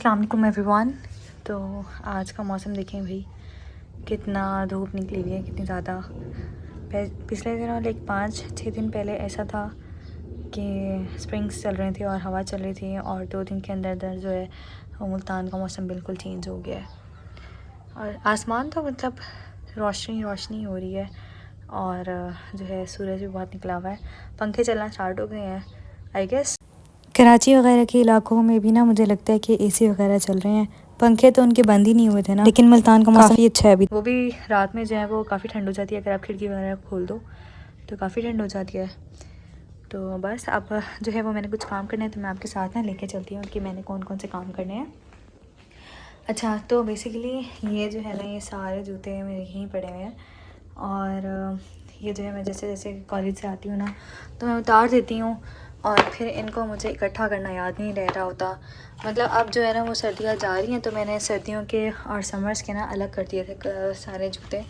अस्सलाम वालेकुम एवरीवन। तो आज का मौसम देखें भाई, कितना धूप निकली हुई है, कितनी ज़्यादा। पिछले दिनों लाइक 5-6 दिन पहले ऐसा था कि स्प्रिंग्स चल रही थी और हवा चल रही थी, और 2 दिन के अंदर अंदर जो है मुल्तान का मौसम बिल्कुल चेंज हो गया है। और आसमान तो मतलब रोशनी रोशनी हो रही है, और जो है सूरज भी बहुत निकला हुआ है। पंखे चलना स्टार्ट हो गए हैं आई गेस। कराची वगैरह के इलाकों में भी ना मुझे लगता है कि एसी वगैरह चल रहे हैं। पंखे तो उनके बंद ही नहीं हुए थे ना, लेकिन मुल्तान का मौसम काफ़ी अच्छा है अभी। वो भी रात में जो है वो काफ़ी ठंड हो जाती है, अगर आप खिड़की वगैरह खोल दो तो काफ़ी ठंड हो जाती है। तो बस अब जो है वो मैंने कुछ काम करने हैं, तो मैं आपके साथ ना लेके चलती हूँ कि मैंने कौन कौन से काम करने हैं। अच्छा, तो बेसिकली ये जो है ना, ये सारे जूते मेरे यहीं पड़े हुए हैं, और ये जो है मैं जैसे जैसे कॉलेज से आती हूँ ना, तो मैं उतार देती हूँ, और फिर इनको मुझे इकट्ठा करना याद नहीं रह रहा होता। मतलब अब जो है ना वो सर्दियाँ जा रही हैं, तो मैंने सर्दियों के और समर्स के ना अलग कर दिए थे सारे जूते।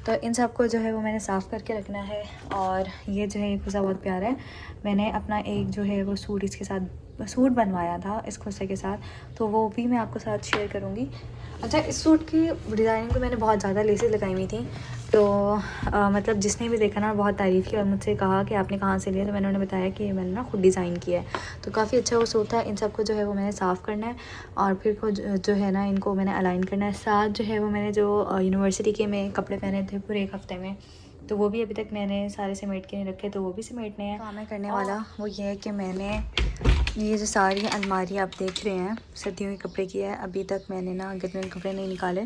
तो इन सब को जो है वो मैंने साफ़ करके रखना है। और ये जो है ये खुजा बहुत प्यारा है। मैंने अपना एक जो है वो सूट इसके साथ सूट बनवाया था इस खुसे के साथ, तो वो भी मैं आपको साथ शेयर करूँगी। अच्छा, इस सूट की डिज़ाइनिंग को मैंने बहुत ज़्यादा लेसेस लगाई हुई थी, तो मतलब जिसने भी देखा ना बहुत तारीफ़ की और मुझसे कहा कि आपने कहाँ से लिया, तो मैंने उन्हें बताया कि मैंने ना खुद डिज़ाइन किया है। तो काफ़ी अच्छा वो सूट था। इन सबको जो है वो मैंने साफ़ करना है, और फिर को जो है ना इनको मैंने अलाइन करना है। साथ जो है वो मैंने जो यूनिवर्सिटी के में कपड़े पहने थे पूरे 1 हफ़्ते में, तो वो भी अभी तक मैंने सारे समेट के नहीं रखे, तो वो भी समेटने हैं। काम है करने वाला वो ये है कि मैंने ये जो सारी अलमारी आप देख रहे हैं सर्दियों के कपड़े की है। अभी तक मैंने ना गर्मियों के कपड़े नहीं निकाले,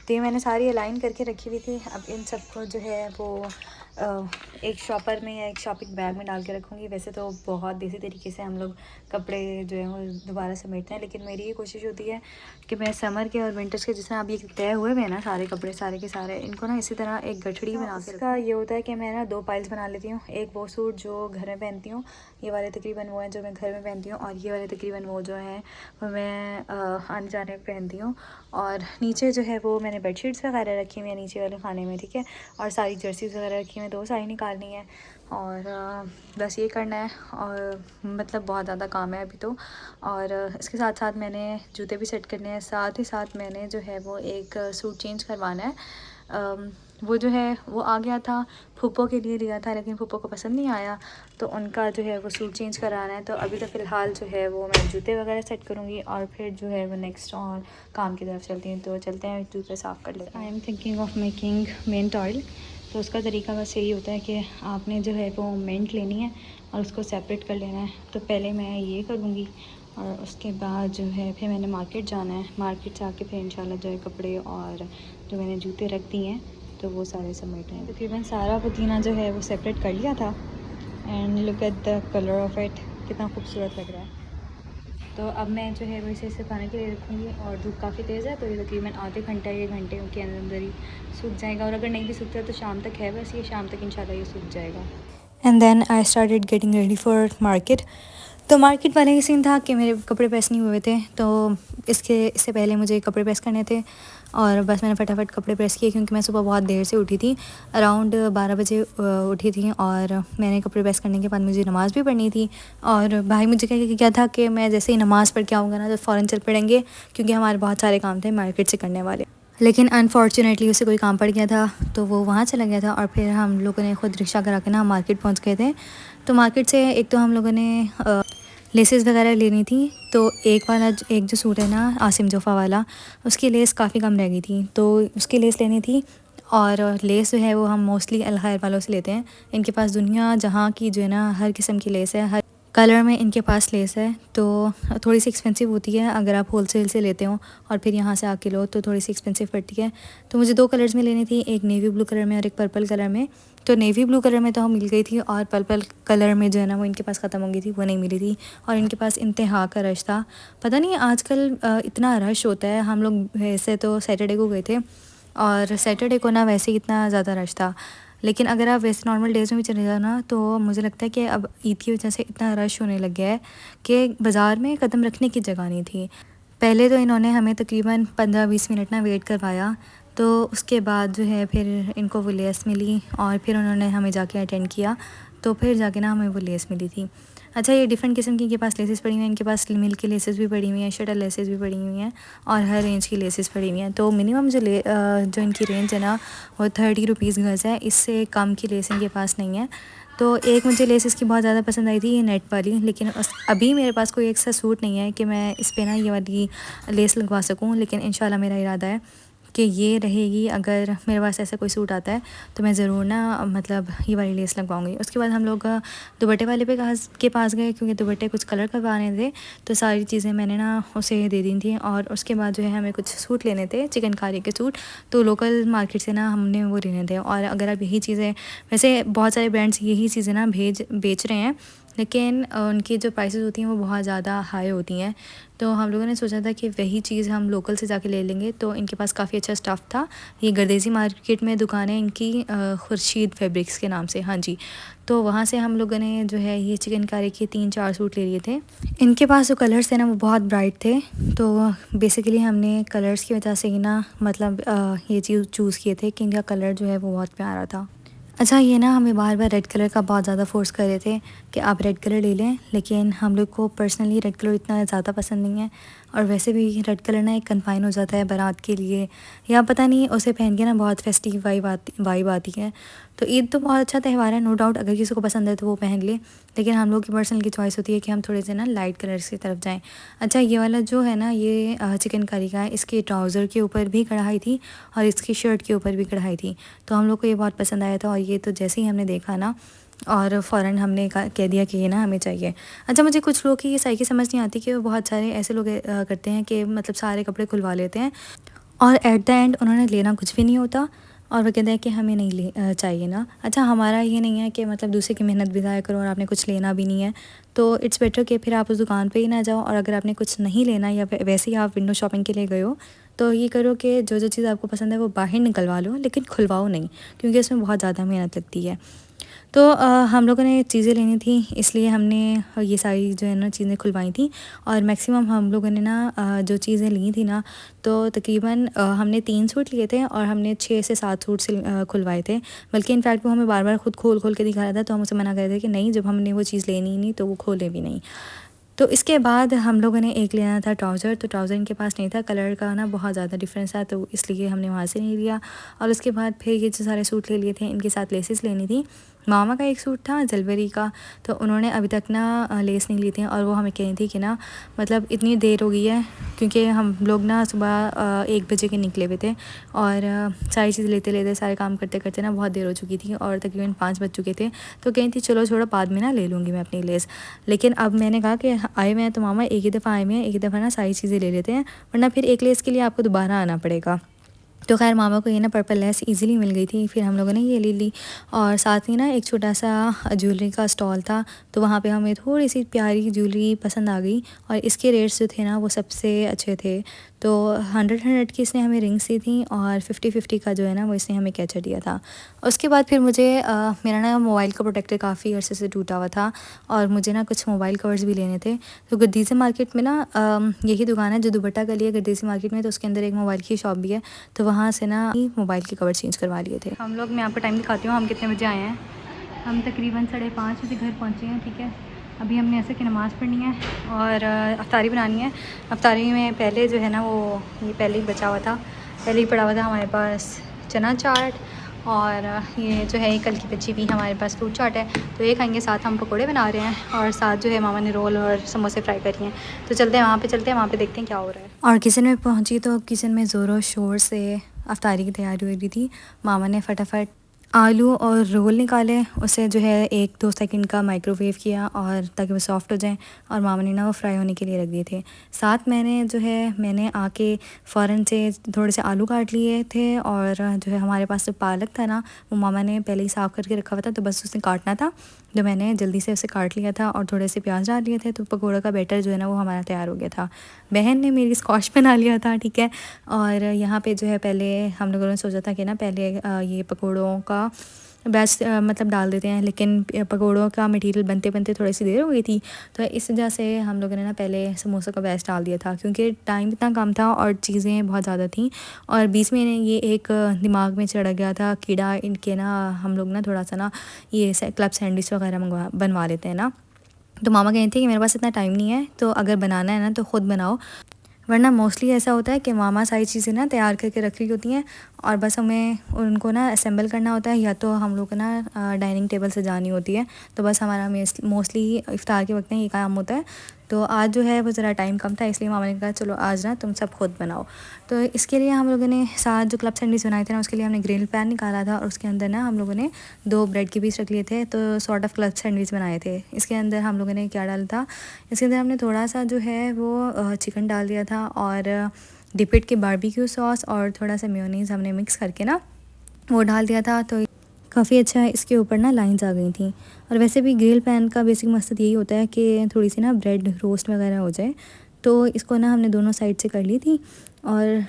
तो ये मैंने सारी अलाइन करके रखी हुई थी। अब इन सबको जो है वो एक शॉपर में या एक शॉपिंग बैग में डाल के रखूँगी। वैसे तो बहुत देसी तरीके से हम लोग कपड़े जो है वो दोबारा समेटते हैं, लेकिन मेरी ये कोशिश होती है कि मैं समर के और विंटर्स के, जिस तरह अभी तय हुए हुए हैं ना सारे कपड़े सारे के सारे, इनको ना इसी तरह एक गठड़ी बना के रखा। ये होता है कि मैं ना 2 पाइल्स बना लेती हूँ। एक वो सूट जो घर में पहनती हूँ, ये वाले तकरीबन वो हैं जो मैं घर में पहनती हूँ, और ये वाले तकरीबन वो जो हैं वो मैं आने जाने में पहनती हूँ। और नीचे जो है वो मैंने बेडशीट्स वगैरह रखी हुई हैं नीचे वाले खाने में, ठीक है, और सारी जर्सीज़ वगैरह रखी हुई हैं, तो वो सारी निकालनी है। और बस ये करना है, और मतलब बहुत ज़्यादा काम है अभी तो। और इसके साथ साथ मैंने जूते भी सेट करने हैं, साथ ही साथ मैंने जो है वो एक सूट चेंज करवाना है। वो जो है वो आ गया था, फूफो के लिए लिया था, लेकिन फूफो को पसंद नहीं आया, तो उनका जो है वो सूट चेंज कराना है। तो अभी तो फ़िलहाल जो है वो मैं जूते वगैरह सेट करूँगी, और फिर जो है वो नेक्स्ट और काम की तरफ चलती हैं। तो चलते हैं, जूते साफ़ कर लेते हैं। I am thinking of making mint oil. तो उसका तरीका बस यही होता है कि आपने जो है वो मिंट लेनी है और उसको सेपरेट कर लेना है। तो पहले मैं ये करूँगी, और उसके बाद जो है फिर मैंने मार्केट जाना है। मार्केट से आके फिर इंशाल्लाह जो है कपड़े और जो मैंने जूते रख दिए हैं तो वो सारे समेटने हैं। तकरीबन सारा पुदीना जो है वो सेपरेट कर लिया था, and look at the colour of it, कितना खूबसूरत लग रहा है। तो अब मैं जो है वो इसे सुखाने के लिए रखूँगी, और धूप काफ़ी तेज़ है, तो ये तकरीबन आधे घंटे या घंटे के अंदर अंदर ही सूख जाएगा। और अगर नहीं भी सूखता तो शाम तक है, बस ये शाम तक इंशाल्लाह ये सूख जाएगा। And then I started getting ready for market. तो मार्केट वाले ही सीन था कि मेरे कपड़े प्रेस नहीं हुए थे, तो इससे पहले मुझे कपड़े प्रेस करने थे, और बस मैंने फटाफट कपड़े प्रेस किए, क्योंकि मैं सुबह बहुत देर से उठी थी, अराउंड 12 बजे उठी थी, और मैंने कपड़े प्रेस करने के बाद मुझे नमाज़ भी पढ़नी थी। और भाई मुझे क्या था कि मैं जैसे ही नमाज़ पढ़ के आऊँगा ना तो फ़ौरन चल पड़ेंगे, क्योंकि हमारे बहुत सारे काम थे मार्केट से करने वाले। लेकिन अनफॉर्चुनेटली उसे कोई काम पड़ गया था, तो वो वहाँ चला गया था, और फिर हम लोगों ने ख़ुद रिक्शा करा के ना मार्केट पहुँच गए थे। तो मार्केट से एक तो हम लोगों ने लेसेस वगैरह लेनी थी। तो एक जो सूट है ना आसिम जोफ़ा वाला, उसकी लेस काफ़ी कम रह गई थी, तो उसकी लेस लेनी थी। और लेस जो है वो हम मोस्टली अल खैर वालों से लेते हैं। इनके पास दुनिया जहाँ की जो है ना हर किस्म की लेस है, हर कलर में इनके पास लेस है। तो थोड़ी सी एक्सपेंसिव होती है अगर आप होलसेल से लेते हो, और फिर यहाँ से आके लो तो थोड़ी सी एक्सपेंसिव पड़ती है। तो मुझे 2 कलर्स में लेनी थी, एक नेवी ब्लू कलर में और एक पर्पल कलर में। तो नेवी ब्लू कलर में तो हम मिल गई थी, और पर्पल कलर में जो है ना वो इनके पास ख़त्म हो गई थी, वो नहीं मिली थी। और इनके पास इंतहा का रश था। पता नहीं आजकल इतना रश होता है। हम लोग वैसे तो सैटरडे को गए थे, और सैटरडे को ना वैसे ही इतना ज़्यादा रश था। लेकिन अगर आप वैसे नॉर्मल डेज़ में भी चले जाओ ना, तो मुझे लगता है कि अब ईद की वजह से इतना रश होने लग गया है कि बाज़ार में कदम रखने की जगह नहीं थी। पहले तो इन्होंने हमें तकरीबन 15-20 मिनट ना वेट करवाया, तो उसके बाद जो है फिर इनको वो लेस मिली, और फिर उन्होंने हमें जाके अटेंड किया, तो फिर जाके ना हमें वो लेस मिली थी। अच्छा, ये डिफरेंट किस्म की इनके पास लेसेस पड़ी हुई हैं। इनके पास मिल्क की लेसेस भी पड़ी हुई हैं, शटल लेसेस भी पड़ी हुई हैं और हर रेंज की लेसेस पड़ी हुई हैं। तो मिनिमम जो इनकी रेंज है ना वो 30 रुपीज़ गज़ है, इससे कम की लेस इनके पास नहीं है। तो एक मुझे लेस इसकी बहुत ज़्यादा पसंद आई थी, ये नेट वाली, लेकिन अभी मेरे पास कोई एक सा सूट नहीं है कि मैं इस पर ना ये वाली लेस लगवा सकूँ, लेकिन इंशाल्लाह मेरा इरादा है कि ये रहेगी। अगर मेरे पास ऐसा कोई सूट आता है तो मैं ज़रूर ना मतलब ये वाली लेस लगवाऊंगी। उसके बाद हम लोग दुपट्टे वाले के पास गए, क्योंकि दुपट्टे कुछ कलर करवाने थे, तो सारी चीज़ें मैंने ना उसे दे दी थी। और उसके बाद जो है हमें कुछ सूट लेने थे, चिकनकारी के सूट, तो लोकल मार्केट से ना हमने वो लेने थे। और अगर आप यही चीज़ें, वैसे बहुत सारे ब्रांड्स यही चीज़ें ना बेच रहे हैं, लेकिन उनकी जो प्राइसेस होती हैं वो बहुत ज़्यादा हाई होती हैं। तो हम लोगों ने सोचा था कि वही चीज़ हम लोकल से जाके ले लेंगे। तो इनके पास काफ़ी अच्छा स्टफ़ था। ये गर्देसी मार्केट में दुकान है इनकी, खुर्शीद फैब्रिक्स के नाम से, हाँ जी। तो वहाँ से हम लोगों ने जो है ये चिकनकारी के 3-4 सूट ले लिए थे। इनके पास जो कलर्स थे ना वो बहुत ब्राइट थे, तो बेसिकली हमने कलर्स की वजह से ही ना मतलब ये चीज़ चूज़ किए थे कि इनका कलर जो है वो बहुत प्यारा था। अच्छा, ये ना हमें बार बार रेड कलर का बहुत ज़्यादा फ़ोर्स कर रहे थे कि आप रेड कलर ले लें, लेकिन हम लोग को पर्सनली रेड कलर इतना ज़्यादा पसंद नहीं है। और वैसे भी रेड कलर ना एक कन्फाइन हो जाता है बारात के लिए, या पता नहीं, उसे पहन के ना बहुत फेस्टिव वाइब आती है। तो ईद तो बहुत अच्छा त्यौहार है, नो डाउट, अगर किसी को पसंद है तो वो पहन ले, लेकिन हम लोग की पर्सनल की चॉइस होती है कि हम थोड़े से ना लाइट कलर्स की तरफ जाएँ। अच्छा, ये वाला जो है ना ये चिकनकारी का है, इसके ट्राउज़र के ऊपर भी कढ़ाई थी और इसकी शर्ट के ऊपर भी कढ़ाई थी, तो हम लोग को ये बहुत पसंद आया था। और ये तो जैसे ही हमने देखा ना और फ़ौरन हमने कह दिया कि ये ना हमें चाहिए। अच्छा, मुझे कुछ लोग की ये साइकी समझ नहीं आती कि वो बहुत सारे ऐसे लोग करते हैं कि मतलब सारे कपड़े खुलवा लेते हैं और एट द एंड उन्होंने लेना कुछ भी नहीं होता और वो कहते हैं कि हमें नहीं चाहिए ना। अच्छा, हमारा ये नहीं है कि मतलब दूसरे की मेहनत भी ज़ाया करो और आपने कुछ लेना भी नहीं है, तो इट्स बेटर कि फिर आप उस दुकान पे ही ना जाओ। और अगर आपने कुछ नहीं लेना या वैसे ही आप विंडो शॉपिंग के लिए गए हो, तो ये करो कि जो जो चीज़ आपको पसंद है वो बाहर निकलवा लो, लेकिन खुलवाओ नहीं, क्योंकि इसमें बहुत ज़्यादा मेहनत लगती है। तो हम लोगों ने चीज़ें लेनी थी, इसलिए हमने ये सारी जो है ना चीज़ें खुलवाई थी। और मैक्सिमम हम लोगों ने ना जो चीज़ें ली थी ना, तो तकरीबन हमने 3 सूट लिए थे और हमने 6 से 7 सूट खुलवाए थे। बल्कि इनफैक्ट वो हमें बार बार खुद खोल खोल के दिखा रहा था, तो हम उसे मना कर रहे थे कि नहीं, जब हमने वो चीज़ लेनी ही नहीं तो वो खोले भी नहीं। तो इसके बाद हम लोगों ने एक लेना था ट्राउज़र, तो ट्राउज़र इनके पास नहीं था, कलर का ना बहुत ज़्यादा डिफरेंस था, तो इसलिए हमने वहाँ से नहीं लिया। और उसके बाद फिर ये जो सारे सूट ले लिए थे, इनके साथ लेसेस लेनी थी। मामा का एक सूट था जलबरी का, तो उन्होंने अभी तक ना लेस नहीं ली थी और वो हमें कह रही थी कि ना मतलब इतनी देर हो गई है, क्योंकि हम लोग ना सुबह 1 बजे के निकले हुए थे और सारी चीज़ लेते लेते सारे काम करते करते ना बहुत देर हो चुकी थी और तकरीबन 5 बज चुके थे। तो कही थी चलो छोड़ो, बाद में ना ले लूँगी मैं अपनी लेस। लेकिन अब मैंने कहा कि आए हुए हैं तो मामा एक ही दफ़ा आए हुए हैं, एक ही दफ़ा ना सारी चीज़ें ले लेते हैं, वरना फिर एक लेस के लिए आपको दोबारा आना पड़ेगा। तो खैर मामा को ये ना पर्पल लेस इजीली मिल गई थी, फिर हम लोगों ने ये ले ली। और साथ ही ना एक छोटा सा ज्वेलरी का स्टॉल था, तो वहाँ पे हमें थोड़ी सी प्यारी ज्वेलरी पसंद आ गई और इसके रेट्स जो थे ना वो सबसे अच्छे थे। तो 100 की इसने हमें रिंग्स दी थी और 50 का जो है ना वो इसने हमें कैचर दिया था। उसके बाद फिर मुझे मेरा ना मोबाइल का प्रोटेक्टर काफ़ी अरसे से टूटा हुआ था और मुझे ना कुछ मोबाइल कवर्स भी लेने थे। तो गर्देसी मार्केट में ना यही दुकान है जो दुपट्टा गली है गर्देसी मार्केट में, तो उसके अंदर एक मोबाइल की शॉप भी है, तो वहाँ से ना मोबाइल के कवर चेंज करवा लिए थे हम लोग। मैं आपको टाइम दिखाती हूँ हम कितने बजे आए हैं। हम तकरीबन 5:30 बजे घर पहुँचे हैं, ठीक है। अभी हमने ऐसे की नमाज़ पढ़नी है और अफ्तारी बनानी है। अफ्तारी में पहले जो है ना वो ये पहले ही बचा हुआ था, पहले ही पड़ा हुआ था हमारे पास चना चाट, और ये जो है कल की बची भी हमारे पास फ्रूट चाट है, तो ये खाएंगे। साथ हम पकोड़े बना रहे हैं और साथ जो है मामा ने रोल और समोसे फ्राई करी हैं। तो चलते हैं वहाँ पे, चलते हैं वहाँ पे, देखते हैं क्या हो रहा है। और किचन में पहुँची तो किचन में ज़ोरों शोर से अफ्तारी की तैयारी हो रही थी। मामा ने फटाफट आलू और रोल निकाले, उसे जो है 1-2 सेकंड का माइक्रोवेव किया और ताकि वो सॉफ़्ट हो जाए, और मामा ने ना वो फ्राई होने के लिए रख दिए थे। साथ मैंने आके फ़ौरन से थोड़े से आलू काट लिए थे, और जो है हमारे पास जो पालक था ना वो मामा ने पहले ही साफ़ करके रखा हुआ था, तो बस उसे काटना था। तो मैंने जल्दी से उसे काट लिया था और थोड़े से प्याज डाल लिए थे, तो पकौड़ा का बैटर जो है ना वो हमारा तैयार हो गया था। बहन ने मेरी स्क्वाश बना लिया था, ठीक है। और यहाँ पे जो है पहले हम लोगों ने सोचा था कि ना पहले ये पकौड़ों का बैच मतलब डाल देते हैं, लेकिन पकौड़ों का मटेरियल बनते बनते थोड़ी सी देर हो गई थी, तो इस वजह से हम लोगों ने ना पहले समोसा का बैच डाल दिया था, क्योंकि टाइम इतना कम था और चीज़ें बहुत ज़्यादा थी। और बीच में ये एक दिमाग में चढ़ गया था कीड़ा इनके ना, हम लोग ना थोड़ा सा ना ये क्लब सैंडविच वगैरह बनवा लेते हैं ना, तो मामा कहती थी कि मेरे पास इतना टाइम नहीं है, तो अगर बनाना है ना तो ख़ुद बनाओ, वरना मोस्टली ऐसा होता है कि मामा सारी चीज़ें ना तैयार करके रख रही होती हैं और बस हमें उनको ना असेंबल करना होता है, या तो हम लोग को ना डाइनिंग टेबल से जानी होती है। तो बस हमारा मोस्टली इफ्तार के वक्त में ये काम होता है। तो आज जो है वो ज़रा टाइम कम था, इसलिए मामा ने कहा चलो आज ना तुम सब खुद बनाओ। तो इसके लिए हम लोगों ने साथ जो क्लब सैंडविच बनाए थे ना, उसके लिए हमने ग्रिल पैन निकाला था और उसके अंदर ना हम लोगों ने 2 ब्रेड के पीस रख लिए थे, तो सॉर्ट ऑफ क्लब सैंडविच बनाए थे। इसके अंदर हम लोगों ने क्या डाला था, इसके अंदर हमने थोड़ा सा जो है वो चिकन डाल दिया था और डिपिट के बारबेक्यू सॉस और थोड़ा सा मेयोनीज़ हमने मिक्स करके ना वो डाल दिया था। तो काफ़ी अच्छा इसके ऊपर ना लाइंस आ गई थी। और वैसे भी ग्रिल पैन का बेसिक मकसद यही होता है कि थोड़ी सी ना ब्रेड रोस्ट वगैरह हो जाए। तो इसको ना हमने दोनों साइड से कर ली थी और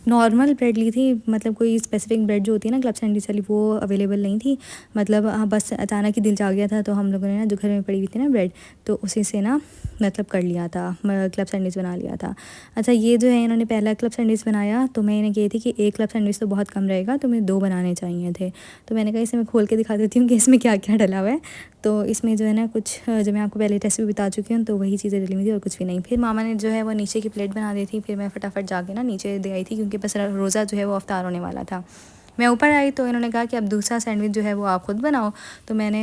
नॉर्मल ब्रेड ली थी, मतलब कोई स्पेसिफिक ब्रेड जो होती है ना क्लब सैंडविच वाली वो अवेलेबल नहीं थी। मतलब बस अचानक ही दिल जा गया था, तो हम लोगों ने ना जो घर में पड़ी हुई थी ना ब्रेड, तो उसी से ना मतलब कर लिया था, क्लब सैंडविच बना लिया था। अच्छा, ये जो है इन्होंने पहला क्लब सैंडविच बनाया, तो मैं इन्हें कही थी कि 1 क्लब सैंडविच तो बहुत कम रहेगा, तो मैं 2 बनाने चाहिए थे। तो मैंने कहा इसे मैं खोल के दिखा देती हूँ कि इसमें क्या क्या डला हुआ है। तो इसमें जो है ना कुछ जो मैं आपको पहले रेसिपी बता चुकी हूँ, तो वही चीज़ें डली हुई थी और कुछ भी नहीं। फिर मामा ने जो है वो नीचे की प्लेट बना दी थी, फिर मैं फटाफट जाके ना नीचे दे आई थी, क्योंकि बस रोज़ा जो है वो अफ्तार होने वाला था। मैं ऊपर आई तो इन्होंने कहा कि अब दूसरा सैंडविच जो है वो आप ख़ुद बनाओ। तो मैंने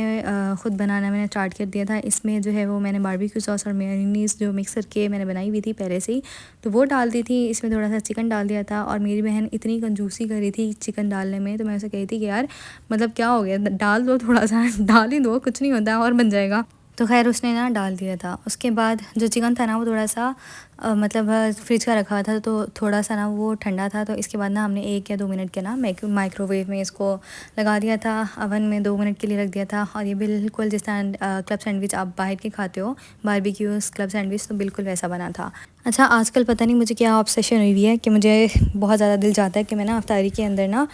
ख़ुद बनाना मैंने स्टार्ट कर दिया था। इसमें जो है वो मैंने बारबेक्यू सॉस और मेयोनीज़ जो मिक्स करके मैंने बनाई हुई थी पहले से ही, तो वो डाल दी थी। इसमें थोड़ा सा चिकन डाल दिया था और मेरी बहन इतनी कंजूसी कर रही थी चिकन डालने में, तो मैं उसे कही थी कि यार मतलब क्या हो गया, डाल दो थोड़ा सा डाल ही दो, कुछ नहीं होता और बन जाएगा। तो खैर उसने ना डाल दिया था। उसके बाद जो चिकन था ना वो थोड़ा सा मतलब फ्रिज का रखा था, तो थोड़ा सा ना वो ठंडा था। तो इसके बाद ना हमने 1 या 2 मिनट के ना माइक्रोवेव में इसको लगा दिया था, अवन में 2 मिनट के लिए रख दिया था। और ये बिल्कुल जिस तरह क्लब सैंडविच आप बाहर के खाते हो बारबेक्यूज़ क्लब सैंडविच, तो बिल्कुल वैसा बना था। अच्छा, आजकल पता नहीं मुझे क्या ऑब्सेशन हुई है कि मुझे बहुत ज़्यादा दिल चाहता है कि मैं ना अफ्तारी के अंदर ना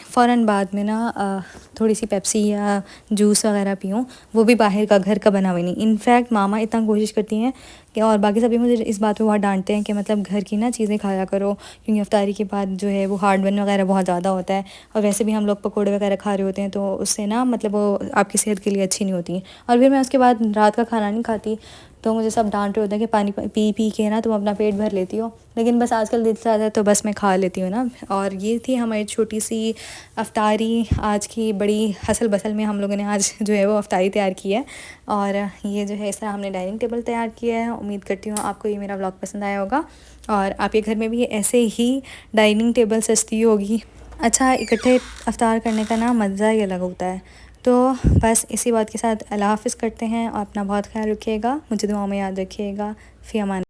फ़ौरन बाद में ना थोड़ी सी पेप्सी या जूस वगैरह पीऊँ, वो भी बाहर का, घर का बना हुआ नहीं। इनफैक्ट मामा इतना कोशिश करती हैं कि, और बाकी सभी मुझे इस बात पे बहुत डांटते हैं कि मतलब घर की ना चीज़ें खाया करो, क्योंकि अफ्तारी के बाद जो है वो हार्ट बर्न वगैरह बहुत ज़्यादा होता है। और वैसे भी हम लोग पकोड़े वगैरह खा रहे होते हैं, तो उससे ना मतलब वो आपकी सेहत के लिए अच्छी नहीं होती। और फिर मैं उसके बाद रात का खाना नहीं खाती, तो मुझे सब डांट रहे होते हैं कि पानी पी पी के ना तुम अपना पेट भर लेती हो। लेकिन बस आजकल दिल चाहता है तो बस मैं खा लेती हूँ ना। और ये थी हमारी छोटी सी अफ्तारी आज की। बड़ी हसल बसल में हम लोगों ने आज जो है वो अफ्तारी तैयार की है। और ये जो है इस तरह हमने डाइनिंग टेबल तैयार किया है। उम्मीद करती हूँ आपको ये मेरा व्लॉग पसंद आया होगा और आपके घर में भी ऐसे ही डाइनिंग टेबल सस्ती होगी। अच्छा, इकट्ठे अफ्तार करने का ना मज़ा ही अलग होता है। तो बस इसी बात के साथ अल्लाह हाफ़िज़ करते हैं और अपना बहुत ख्याल रखिएगा, मुझे दुआ में याद रखिएगा। फ़ी अमान।